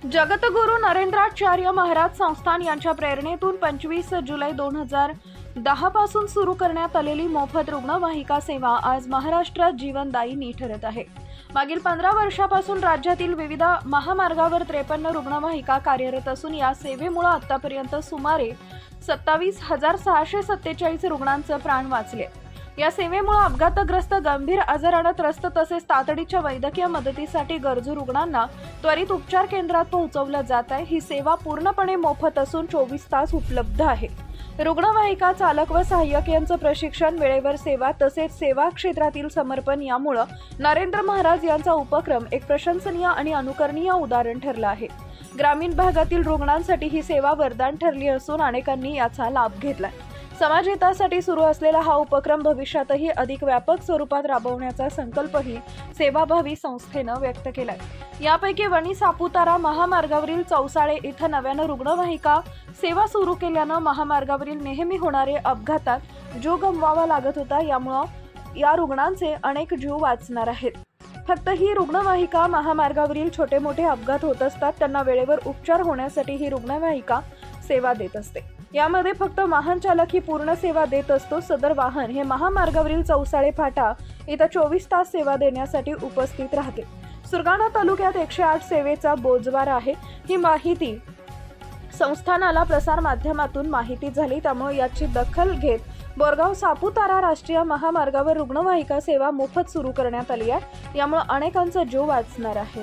जगद्गुरू नरेंद्राचार्य महाराज संस्थान यांच्या प्रेरणेतून 25 जुलै 2010 पासून सुरू करण्यात आलेली मोफत रुग्णवाहिका सेवा आज महाराष्ट्रात जीवनदायिनी ठरत आहे। मागील 15 वर्षापासून राज्यातील विविध महामार्गावर 53 रुग्णवाहिका कार्यरत असून या सेवेमुळे आतापर्यंत सुमारे 27,647 रुग्णांचे प्राण वाचले। या सेवेमुळे अपघातग्रस्त, गंभीर आजाराने त्रस्त तसेच तातडीच्या वैद्यकीय मदतीसाठी गरजू रुग्णांना त्वरित उपचार केंद्रात पोहोचवलं जात आहे। ही सेवा पूर्णपणे मोफत असून 24 तास उपलब्ध आहे। रुग्णवाहिका चालक व सहाय्यक यांचं प्रशिक्षण, वेळेवर सेवा तसेच सेवा क्षेत्रातील समर्पण यामुळे नरेंद्र महाराज यांचा उपक्रम एक प्रशंसनीय आणि अनुकरणीय उदाहरण ठरला आहे। ग्रामीण भागातील रुग्णांसाठी ही सेवा वरदान ठरली असून अनेकांनी याचा लाभ घेतलाय। समाजहितासाठी सुरू असलेला हा उपक्रम भविष्यातही अधिक व्यापक स्वरूपात राबवण्याचा संकल्पही सेवाभावी संस्थेनं व्यक्त केलाय। यापैकी वणी सापुतारा महामार्गावरील चौसाळे इथं नव्यानं रुग्णवाहिका सेवा सुरू केल्यानं महामार्गावरील नेहमी होणारे अपघातात जीव गमवावा लागत होता। यामुळे या रुग्णांचे अनेक जीव वाचणार आहेत। फक्त ही रुग्णवाहिका महामार्गावरील छोटे मोठे अपघात होत असतात, त्यांना वेळेवर उपचार होण्यासाठी ही रुग्णवाहिका सेवा देत असते। यामध्ये फक्त वाहन चालक ही पूर्ण सेवा देत असतो। सदर वाहन हे महामार्गावरील चौसाळे फाटा इथं 24 तास सेवा देण्यासाठी उपस्थित राहते। सुरगाणा तालुक्यात 108 सेवेचा बोजवार आहे। ही माहिती संस्थानाला प्रसार माध्यमातून माहिती झाली, त्यामुळे याची दखल घेत बोरगाव सापुतारा राष्ट्रीय महामार्गावर रुग्णवाहिका सेवा मोफत सुरू करण्यात आली आहे। यामुळे अनेकांचा जीव वाचणार आहे।